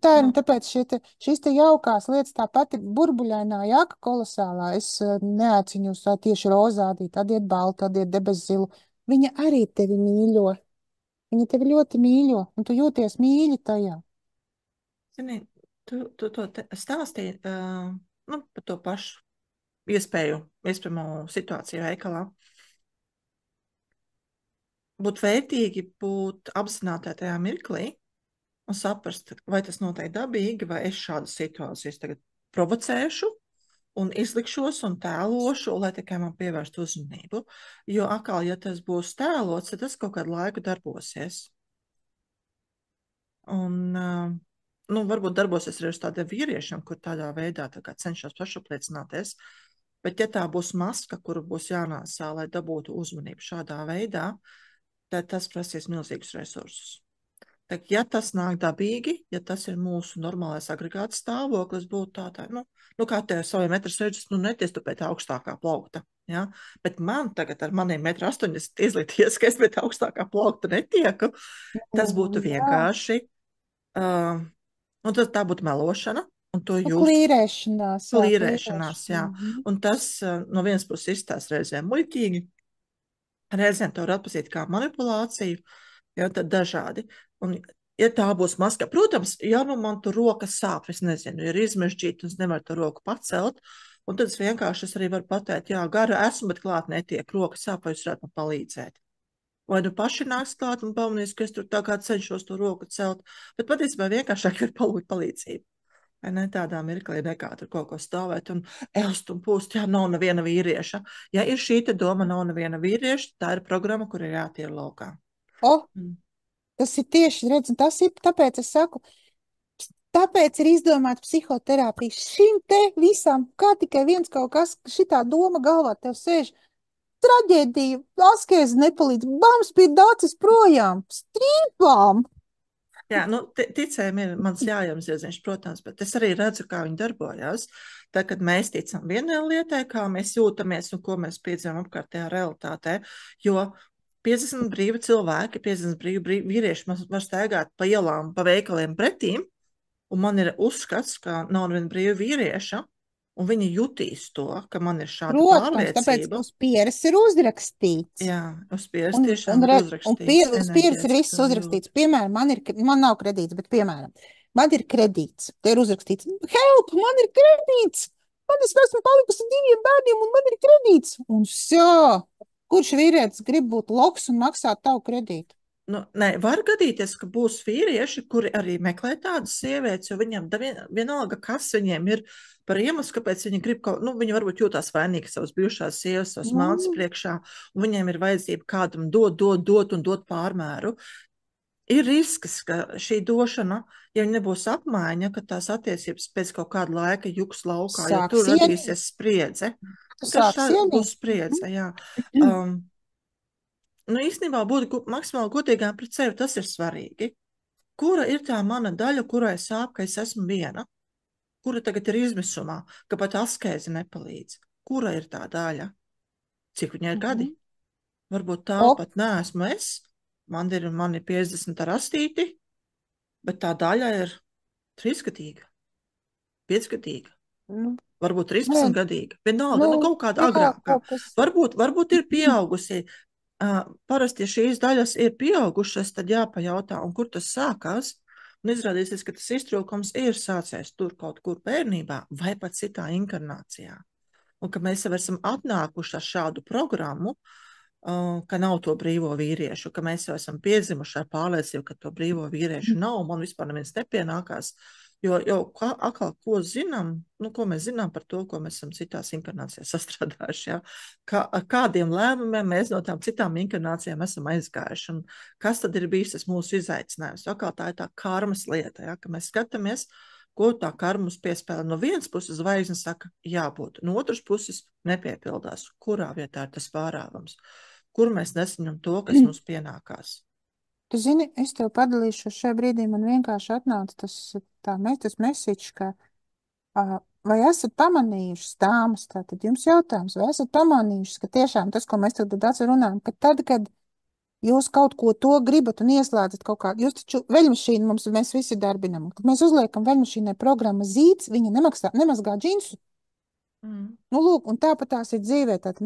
Tā ir, un tāpēc šīs te jaukās lietas, tāpat ir burbuļainā jaka kolosālā. Es neaiciņu uz tā tieši rozādī, tad iet baltu, tad iet debeszilu. Viņa arī tevi mīļo. Viņa tevi ļoti mīļo, un tu jūties mīļi tajā. Zini, tu to stāstīji par to pašu iespējamo situāciju veikalā. Būtu vērtīgi būt apzinātai tajā mirklī un saprast, vai tas notiek dabīgi, vai es šādas situācijas tagad provocēšu un izlikšos un tēlošu, lai tikai man pievērstu uzmanību. Jo atkal, ja tas būs tēlots, tad tas kaut kādu laiku darbosies. Un varbūt darbosies arī uz tādiem vīriešiem, kur tādā veidā cenšas pašapliecināties. Bet ja tā būs maska, kuru būs jānāsā, lai dabūtu uzmanību šādā veidā, tad tas prasīs milzīgus resursus. Так, ja tas nāk dabīgi, ja tas ir mūsu normālais agregāts stāvoklis, būtu tā, kā tev saviem 1,60 m, neties tu pēc augstākā plaukta, ja? Bet man tagad ar maniem 1,80 m izlīties, ka es pēc augstākā plaukta netieku, tas būtu vienkārši, tā būtu melošana, un to jūs... Klīrēšanās, jā. Un tas no vienas puses izstās reizēm muļķīgi, reizēm to var atpazīt kā manipulāciju, ja tad dažādi. Un, ja tā būs maska, protams, ja nu man tur roka sāp, es nezinu, ir izmežģīta un es nevaru to roku pacelt, un tad es vienkārši arī varu pateikt, jā, gara esmu, bet klāt netiek, roka sāp, vai jūs varētu man palīdzēt. Vai nu paši nāks klāt un pamanīs, ka es tur tā kā cenšos to roku celt, bet patiesībā vienkāršāk ir palūgt palīdzību. Vai ne tādā mirklī nekā tur kaut ko stāvēt un elst un pūst, jā, nav neviena vīrieša. Ja ir šī te doma, nav neviena vīrieša, tā ir programma, kur ir jātiek laukā. Tas ir tieši, redz, un tas ir, tāpēc es saku, tāpēc ir izdomāta psihoterapija. Šim te visam, kā tikai viens kaut kas, šitā doma galvā tev sēž, traģēdija, askēze nepalīdz, bams pie dācis projām, strīpām. Jā, nu, ticējumi ir mans jājams ieziņš, protams, bet es arī redzu, kā viņi darbojās. Tā, kad mēs ticam vienai lietai, kā mēs jūtamies un ko mēs piedzīvojam apkārtējā realitātē, jo 50 brīvi cilvēki, 50 brīvi vīrieši var staigāt pa ielām, pa veikaliem pretīm, un man ir uzskats, ka nav neviena brīva vīrieša, un viņi jutīs to, ka man ir šāda Protams, tāpēc pārliecība. uz pieres ir uzrakstīts. Jā, uz pieres tiešām ir uzrakstīts. Uz pieres ir viss uzrakstīts. Piemēram, man nav kredīts, bet piemēram, man ir kredīts. Te ir uzrakstīts, help, man ir kredīts. Es esmu palikusi 2 bērniem un man ir kredīts. Un jā, kurš vīrietis grib būt loks un maksāt tavu kredītu? Nu, nē, var gadīties, ka būs vīrieši, kuri arī meklē tādas sievietes, jo viņiem vienalga, kas viņiem ir par iemeslu, kāpēc viņi grib kaut, nu, viņi varbūt jūtās vainīgi savas bijušās sievas, savas mātes priekšā, un viņiem ir vajadzība kādam dot pārmēru. Ir risks, ka šī došana, ja nebūs apmaiņa, ka tās attiecības pēc kaut kāda laika juks laukā, jo tur radīsies spriedze. Būs spriedze, jā. Nu, īstenībā būt maksimāli godīgām pret sevi, tas ir svarīgi. Kura ir tā mana daļa, kurai sāp, ka es esmu viena? Kura tagad ir izmisumā, ka pat askēze nepalīdz? Kura ir tā daļa? Cik viņai ir gadi? Varbūt tā pat neesmu es. Man ir 50 ar astīti, bet tā daļa ir 3-gadīga, 5-gadīga. Varbūt 13-gadīga. Vienalga, kaut kāda agrākā. Varbūt ir pieaugusi. Parasti, ja šīs daļas ir pieaugušas, tad jāpajautā, un kur tas sākās, un izrādīsies, ka tas iztrūkums ir sācies tur kaut kur bērnībā vai pat citā inkarnācijā. Un ka mēs jau esam atnākuši ar šādu programmu, ka nav to brīvo vīriešu, ka mēs jau esam piedzimuši ar pārliecību, ka to brīvo vīriešu nav, un man vispār neviens nepienākās. Jo atkal, ko mēs zinām par to, ko mēs esam citās inkarnācijās sastrādājuši, ja? Ar kādiem lēmumiem mēs no tām citām inkarnācijām esam aizgājuši, un kas tad ir bijis tas mūsu izaicinājums? Atkal tā ir tā karmas lieta, ja? Ka mēs skatāmies, ko tā karma mums piespēlē. No vienas puses zvaigzne saka, jābūt, no otras puses nepiepildās. Kurā vietā ir tas pārāvums? Kur mēs nesaņem to, kas mums pienākās? Tu zini, es tev padalīšu šajā brīdī, man vienkārši atnāca tas message, ka vai esat pamanījušas, dāmas, tātad jums jautājums, vai esat pamanījušas, ka tiešām tas, ko mēs tagad runājam, ka tad, kad jūs kaut ko to gribat un ieslēdzat kaut kādu, jūs taču veļmašīnu mēs visi darbinam, kad mēs uzliekam veļmašīnai programma zīts, viņa nemazgā džinsu. Nu, lūk, un tāpat tās ir dzīvē. Tātad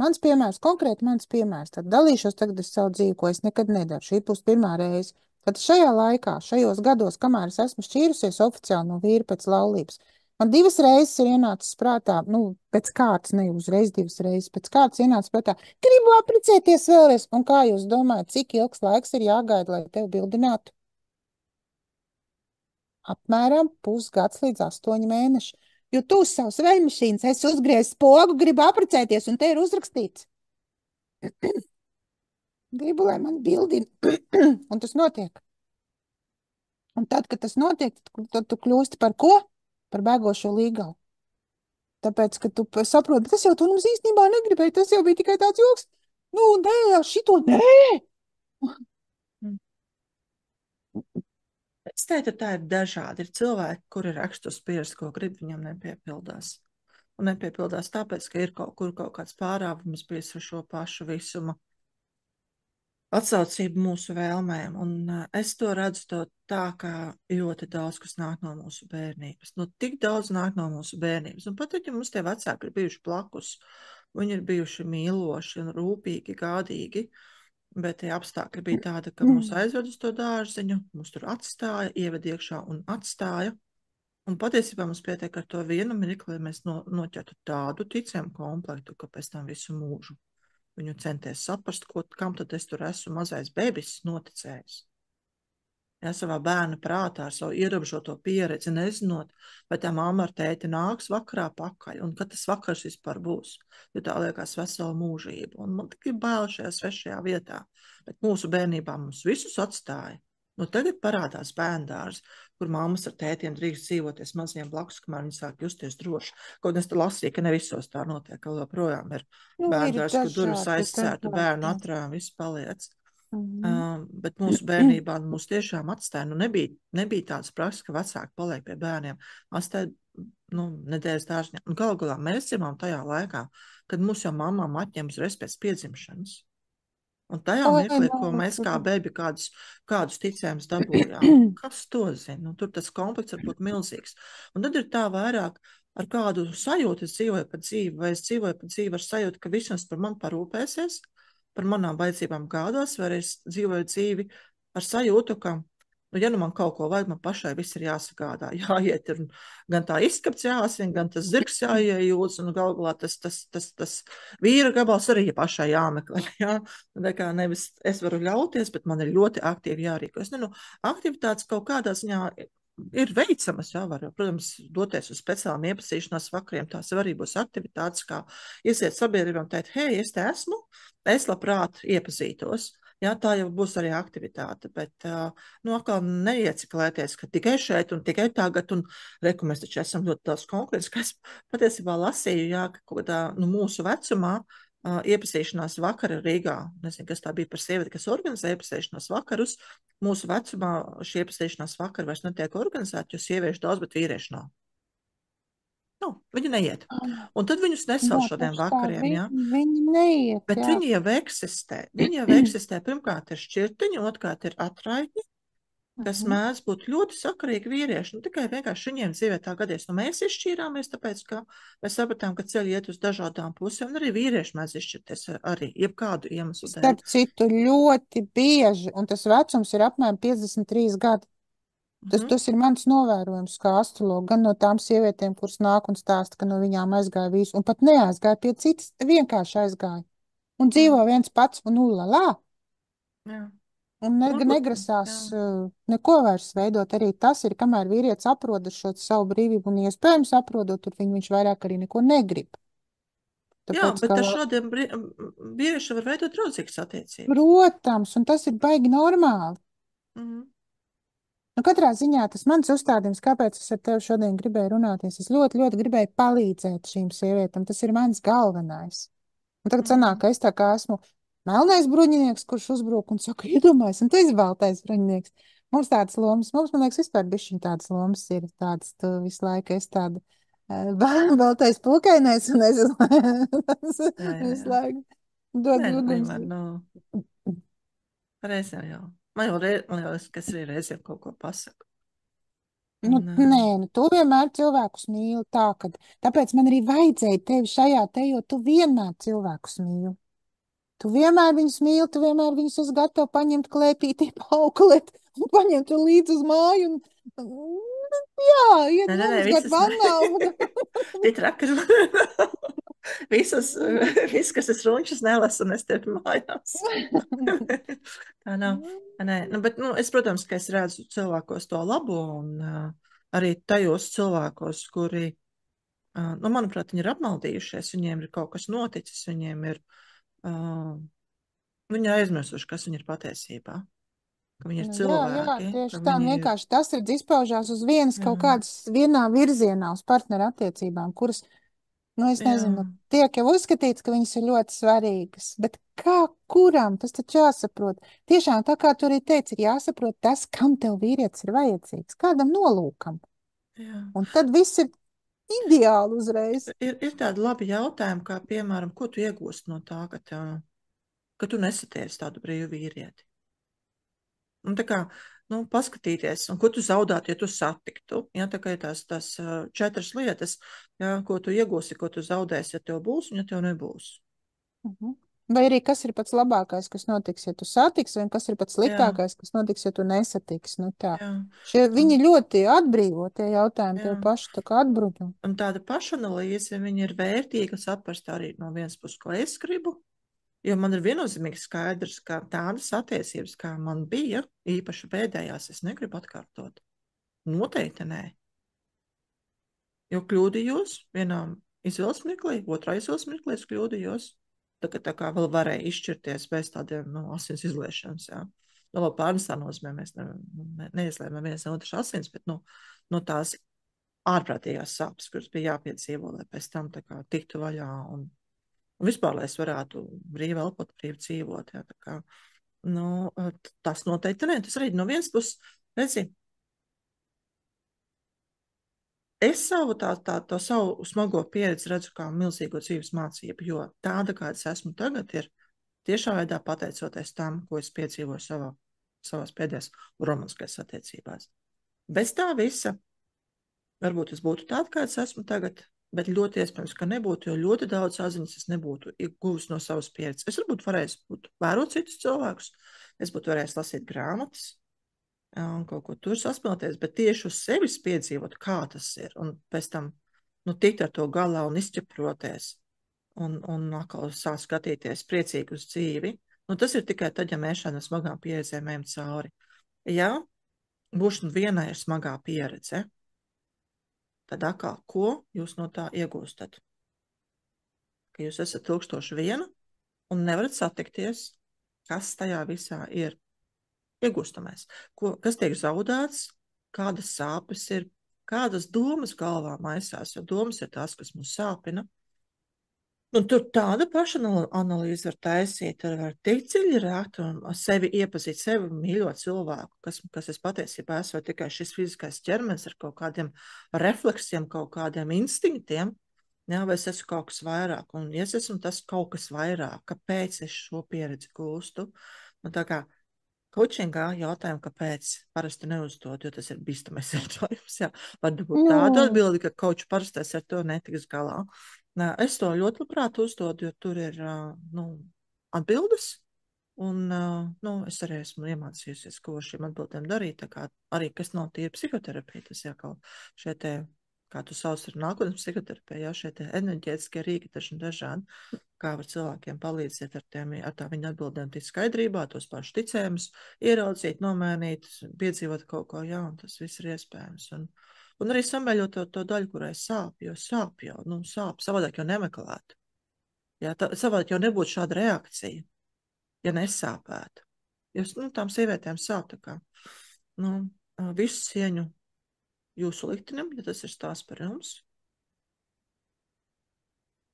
konkrēti mans piemērs. Tad dalīšos tagad ar savu dzīvi, ko es nekad nedaru. Šī būs pirmā reize. Tad šajā laikā, šajos gados, kamēr es esmu šķīrusies oficiāli no vīra pēc laulības, man 2 reizes ir ienācis prātā, pēc kārtas, ne uzreiz 2 reizes, pēc kārtas ienācis prātā, gribu apprecēties vēlreiz. Un kā jūs domājat, cik ilgs laiks ir jāgaida, lai tevi bildinātu? Apmēram pusgads līdz 8 mēneši. Jo tu uz savas veļmašīnas esi uzgriezis pogu, gribu apprecēties, un te ir uzrakstīts. Gribu, lai man bildina. Un tas notiek. Un tad, kad tas notiek, tad tu kļūsti par ko? Par bēgošo līgavu. Tāpēc, ka tu saproti, tas jau tu mums īstenībā negribēji, tas jau bija tikai tāds joks. Nē, šito nē! Es teiktu, tā ir dažādi. Ir cilvēki, kuri raksta uz pieres, ko grib, viņam nepiepildās. Un nepiepildās tāpēc, ka ir kaut kāds pārāvums bijis ar šo pašu visuma atsaucību mūsu vēlmēm. Un es to redzu tā, ka ļoti daudz, kas nāk no mūsu bērnības. Tik daudz nāk no mūsu bērnības. Un pat, ja mums tie vecāki ir bijuši blakus, viņi ir bijuši mīloši un rūpīgi, gādīgi, Bet tie apstākļi bija tādi, ka mūs aizved uz to dārziņu, mūs tur atstāja, ieved iekšā un atstāja. Un patiesībā mums pietiek ar to vienu mirkli, lai mēs noķertu tādu ticējumu komplektu, ka pēc tam visu mūžu viņu centies saprast, kam tad es tur esmu mazais bebis noticējis. Ja, savā bērna prātā ar savu ierobežoto pieredzi, nezinot, vai tā mamma ar tēti nāks vakarā pakaļ, un kad tas vakars vispār būs, jo tā liekas vesela mūžība. Un man tik ir bail šajā svešajā vietā, bet mūsu bērnībā mums visus atstāja. Nu, tagad parādās bērndārs, kur mammas ar tētiem drīkst dzīvoties maziem blakus, kamēr viņi sāk justies droši. Kaut es te lasīju, ka ne visos tā notiek, ka joprojām ir Nu, ir bērndārs, kur durvis dažādi, aizsērta, bērnu atrāva, viss paliec. Mhm. Bet mūsu bērnībā mūs tiešām atstāja. Nu, nebija tādas prakses, ka vecāki paliek pie bērniem. Atstāja nedēļas dārziņā. Un galu galā mēs dzīvojam tajā laikā, kad mūs jau mamām atņem uzreiz pēc piedzimšanas. Un tajā Oi, mirklī, ko nu, mēs kā bebi kādus ticējumus dabūjām, kas to zina? Nu, tur tas komplekts var būt milzīgs. Un tad ir tā vairāk ar kādu sajūtu es dzīvoju pa dzīvi, vai es dzīvoju pa dzīvi ar sajūtu, ka visums par mani parūpēsies, par manām vajadzībām gādās, vai es dzīvoju dzīvi ar sajūtu, ka, nu, ja nu man kaut ko vajag, man pašai viss ir jāsagādā, jāiet, ir gan tā izskapts jāsvien, gan tas zirgs jāiejūdz, un galu galā tas vīra gabals arī pašai jāmeklē, jā. Tā kā nevis es varu ļauties, bet man ir ļoti aktīvi jārīkojas. Nu, aktivitātes kaut kādā ziņā ir veicamas, jā, var, protams, doties uz speciālām iepazīšanās vakariem, tās arī būs aktivitātes, kā iesiet sabiedrībā un teikt, hei, es te esmu, es labprāt iepazītos. Jā, tā jau būs arī aktivitāte, bet atkal neieciklēties, ka tikai šeit un tikai tagad, un reku mēs taču esam ļoti daudz konkurences, ka es patiesībā lasīju, jā, ka kaut kādā, mūsu vecumā iepazīšanās vakara Rīgā, nezinu, kas tā bija par sievieti, kas organizē iepazīšanās vakarus, mūsu vecumā šie iepazīšanās vakari vairs netiek organizēti, jo sieviešu daudz, bet vīriešu nav. Nu, viņi neiet. Un tad viņus nesauc šodien vakariem, jā. Viņi neiet, Bet jā. viņi jau eksistē. Viņi jau eksistē. Pirmkārt ir šķirtiņi, otrkārt ir atraitņi, kas mēdz būt ļoti sakarīgi vīrieši. Nu, tikai vienkārši viņiem dzīvē tā gadies. Nu, mēs izšķīrāmies, tāpēc, ka mēs sapratām, ka ceļi iet uz dažādām pusēm, un arī vīrieši mēdz izšķirties arī jebkādu iemeslu dēļ. Starp citu, ļoti bieži, un tas vecums ir apmēram 53 gadi. Tas ir mans novērojums kā astrologa, gan no tām sievietēm, kuras nāk un stāsta, ka no viņām aizgāja visu, un pat neaizgāja pie citas, vienkārši aizgāja. Un dzīvo viens pats, un ulala. Jā. Un negrasās neko vairs veidot. Arī tas ir, kamēr vīrietis aproda šo savu brīvību un iespējams aprodot, tur viņš vairāk arī neko negrib. Jā, Tāpēc, bet ka, ar šādiem vīrieši var veidot draudzīgas attiecības. protams, un tas ir baigi normāli. Mhm. Nu, katrā ziņā tas mans uzstādījums, kāpēc es ar tevi šodien gribēju runāties, es ļoti, ļoti gribēju palīdzēt šīm sievietēm. Tas ir mans galvenais. Un tagad sanāk, ka es tā kā esmu melnais bruņinieks, kurš uzbruk un saka, iedomājies, un tu esi baltais bruņinieks. Mums tādas lomas, mums, man liekas, vispār bišķiņ tādas lomas ir tādas, tu visu laiku esi tāda baltais pulkainais, un es visu laiku dod Nē, nu, uguns. vienmēr, reizēm jau. Man liekas, ka es arī reizēm kaut ko pasaku. Nu, nē, nu, tu vienmēr cilvēkus mīli tā, ka tāpēc man arī vajadzēja tevi šajā te, jo tu vienmēr cilvēkus mīli. Tu vienmēr viņus mīli, tu vienmēr viņus esi gatava paņemt klēpītī, pauklēt un paņemt to līdz uz māju. Jā, iet nomazgāt vannā. Tie traki. Viss, kas es runčus nelasu, un es tevi mājās. Tā nav. Nē, bet, es, protams, ka es redzu cilvēkos to labo, un arī tajos cilvēkos, kuri, manuprāt, viņi ir apmaldījušies, viņiem ir kaut kas noticis, viņiem ir, viņi ir aizmirsuši, kas viņi ir patiesībā. Ka viņi ir cilvēki. Jā, tieši tā, vienkārši tas ir izpaužās uz vienas kaut kādas vienā virzienā uz partneru attiecībām, kuras, es nezinu, tiek jau uzskatīts, ka viņas ir ļoti svarīgas, bet kā kuram, tas taču jāsaprot. Tiešām tā kā tu arī teici, ir jāsaprot tas, kam tev vīrietis ir vajadzīgs, kādam nolūkam. Jā. Un tad viss ir ideāli uzreiz. Ir tādi labi jautājumi, kā piemēram, ko tu iegūst no tā, ka tu nesatiec tādu brīvu vīrieti. Un tā kā, paskatīties, un ko tu zaudātu, ja tu satiktu. Ja, tā kā ir tās 4 lietas, ja, ko tu iegūsi, ko tu zaudēsi, ja tev būs, un ja tev nebūs. Vai arī kas ir pats labākais, kas notiks, ja tu satiksi, un kas ir pats Jā, sliktākais, kas notiks, ja tu nesatiksi. Nu, tā. jā. Un, Viņi ļoti atbrīvo tie jautājumi, jā. tev paši tā kā atbruņo. Un tāda pašanalīze, viņa ir vērtīga saprast arī no vienas puses, ko es gribu, jo man ir viennozīmīgi skaidrs, ka tādas attiecības, kā man bija, īpaši pēdējās, es negribu atkārtot. Noteikti nē. Jo kļūdījos vienā izvēles mirklī, otrā izvēles mirklī es kļūdījos. Tā kā vēl varēja izšķirties bez tādiem asins izliešanas. Jā. Nu, labi, pārnesā nozīmē mēs neizlējām viens no otras asins, bet no tās ārprātīgās sāpes, kuras bija jāpiedzīvo, lai pēc tam tā kā tiktu vaļā un vispār, lai es varētu brīvi elpot, brīvi dzīvot. Jā, tā kā, tas noteikti ne. Tas arī no vienas puses, redzi, es to savu smago pieredzi redzu kā milzīgo dzīves mācību, jo tāda, kāda es esmu tagad, ir tiešā veidā pateicoties tam, ko es piedzīvoju savās pēdējās romantiskajās attiecībās. Bez tā visa, varbūt es būtu tāda, kāda es esmu tagad, bet ļoti iespējams, ka nebūtu, jo ļoti daudz atziņas es nebūtu guvis no savas pieredzes. Es varbūt varēju vērot citus cilvēkus, es būtu varējis lasīt grāmatas, un kaut ko tur saspēlēties, bet tieši uz sevis piedzīvot, kā tas ir, un pēc tam tikt ar to galā un izķeproties, un atkal sāk skatīties priecīgi uz dzīvi. Tas ir tikai tad, ja mēs šādām smagām pieredzēm ejam cauri. Ja būšana vienai ir smagā pieredze, tad atkal, ko jūs no tā iegūstat? Ka jūs esat 1001 un nevarat satikties, kas tajā visā ir iegūstamais, kas tiek zaudēts, kādas sāpes ir, kādas domas galvā maisās, jo domas ir tās, kas mūs sāpina. Un tur tāda paša analīze var taisīt, var tik dziļi rēt un sevi iepazīt, sevi mīļot cilvēku, kas es patiesībā esmu tikai šis fiziskais ķermenis ar kaut kādiem refleksiem, kaut kādiem instinktiem, jā, vai es esmu kaut kas vairāk, un ja es esmu tas kaut kas vairāk, kāpēc es šo pieredzi gūstu, tā kā Kočingā jautājumu, kāpēc parasti neuzdod, jo tas ir bīstamais jautājums. Jā. Var būt tāda atbildi, ka koču parastais ar to netiks galā. Es to ļoti labprāt uzdodu, jo tur ir atbildes. Un es arī esmu iemācījusies, ko ar šīm atbildēm darīt. Tā kā arī, kas nav tīra psihoterapija, tas jākal šie te, kā tu sauc ar nākotnes psihoterapiju, jā, šie te enerģētiskie rīki taču dažādi. Kā var cilvēkiem palīdzēt ar tā viņa atbildēm tikt skaidrībā, tos pašus ticējumus, ieraudzīt, nomainīt, piedzīvot kaut ko jaunu, tas viss ir iespējams. Un arī samēļot to daļu, kurai sāp, jo sāp jau, sāp, savādāk jau nemeklētu. Jā, savādāk jau nebūtu šāda reakcija, ja nesāpētu. Jo, tām sievietēm sāp tā kā, visu cieņu jūsu liktenim, ja tas ir stāsts par jums.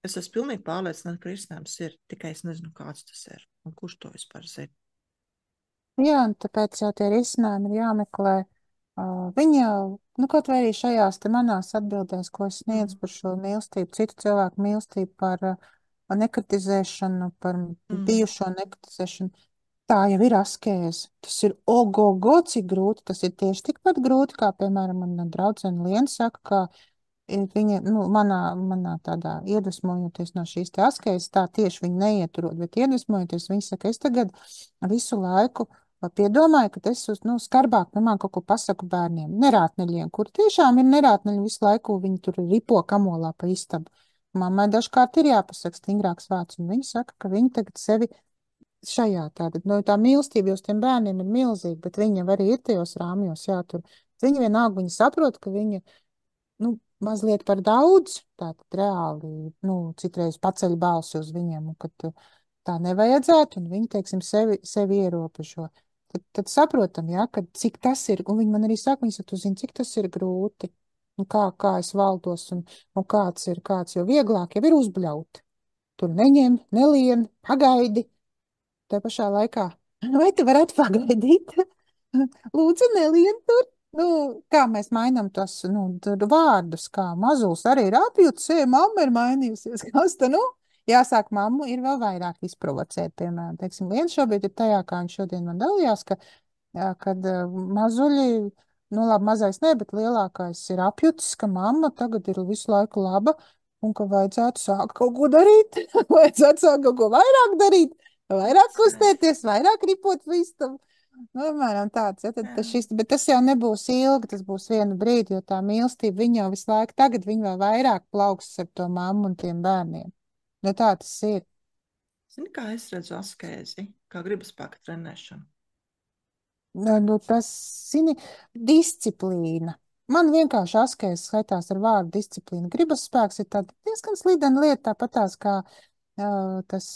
Es esmu pilnīgi pārliecināta, ka risinājums ir, tikai es nezinu, kāds tas ir un kurš to vispār zina. Jā, un tāpēc jau tie risinājumi ir jāmeklē. Viņi jau, kaut vai arī šajās te manās atbildēs, ko es sniedzu par šo mīlestību, citu cilvēku mīlestību, par nekritizēšanu, par bijušo nekritizēšanu, tā jau ir askēze. Tas ir ogogo, cik grūti. Tas ir tieši tikpat grūti, kā, piemēram, mana draudzene Liena saka, ka viņa, manā tādā iedvesmojoties no šīs te askēzes, tā tieši viņa neieturot, bet iedvesmojoties, viņa saka, es tagad visu laiku piedomāju, ka es skarbāk, man kaut ko pasaku bērniem, nerātneļiem, kur tiešām ir nerātneļi visu laiku, viņi tur ripo kamolā pa istabu. Mammai dažkārt ir jāpasaka stingrāks vārds, un viņa saka, ka viņa tagad sevi šajā tā mīlestība jau uz tiem bērniem ir milzīga, bet viņa arī ir tajos rāmjos jātur. Viņa vienalga, viņa saprot, ka viņa, mazliet par daudz, tātad reāli, citreiz paceļ balsi uz viņiem, un kad tā nevajadzētu, un viņi, teiksim, sevi ierobežo. Tad saprotam, ja, ka cik tas ir, un viņi man arī saka, viņi saka, tu zini, cik tas ir grūti, un kā es valdos, un kāds, jo vieglāk jau ir uzbļaut. Tur neņem, nelien, pagaidi. Tā pašā laikā, vai tu varētu pagaidīt? Lūdzu, nelien tur. Kā mēs mainām tos vārdus, kā mazulis arī ir apjucis, mamma ir mainījusies. Kas tā, jāsāk mammu ir vēl vairāk izprovocēt, piemēram. Teiksim, viens šobrīd ir tajā, kā viņš šodien man dalījās, kad mazuļi, labi, mazais ne, bet lielākais ir apjucis, ka mamma tagad ir visu laiku laba un ka vajadzētu sākt kaut ko darīt, vajadzētu sākt kaut ko vairāk darīt, vairāk Precēzi. kustēties, vairāk ripot vistam. Nu, apmēram tāds, ja, tad Jā. tas šis, bet tas jau nebūs ilgi, tas būs vienu brīdi, jo tā mīlestība, viņa jau visu laiku, tagad viņa vēl vairāk plauks ar to mammu un tiem bērniem. Nu, tā tas ir. Zini, kā es redzu askēzi, kā gribas spēka trenēšanu. Nu, tas, zini, disciplīna. Man vienkārši askēs skaitās ar vārdu disciplīna. Gribas spēks ir tāda diezgan slidena lieta, tāpatās kā tas,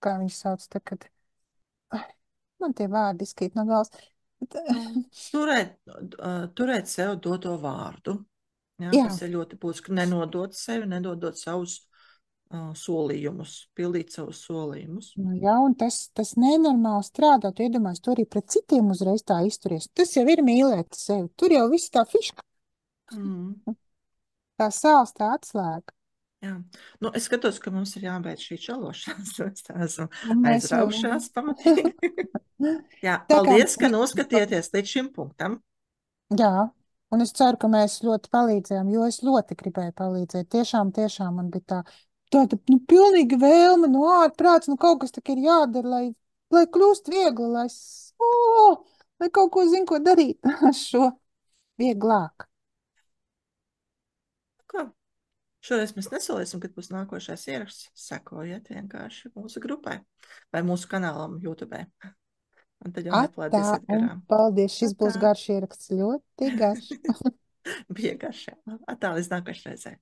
kā viņš sauc, te, kad, ai, man tie vārdi izkrīt no galvas. Bet, Nu, turēt, turēt sev doto vārdu, ja, jā, kas ir ļoti būtiski. Nenodot sevi, nedodot savus solījumus, pildīt savus solījumus. nu, jā, un tas nenormāli strādā. Tu iedomājies, tu arī pret citiem uzreiz tā izturies. Tas jau ir mīlēt sevi. Tur jau viss tā fiška, Mm. tā sāls, tā atslēga. Jā. Nu, es skatos, ka mums ir jābeidz šī čalošanās. Mēs tā esam Un mēs jau. aizraujušās pamatīgi. Jā, Tā kā paldies, ka noskatieties līdz šim punktam. jā, un es ceru, ka mēs ļoti palīdzējām, jo es ļoti gribēju palīdzēt. Tiešām, tiešām man bija tāda, nu, pilnīgi vēlme, no ārprāts, nu, kaut kas tā ir jādara, lai kļūst viegli, lai kaut ko zinu, ko darīt ar šo vieglāk. Ko? Šoreiz mēs nesolīsim, kad būs nākošais ieraksts. Sekojiet vienkārši mūsu grupai vai mūsu kanālam YouTube. Un tad jau Atā, neplēdīsiet un garām. paldies, šis būs Atā. garš ieraksts, ļoti garš. Bija garš. Atā līdz nākošais reizei.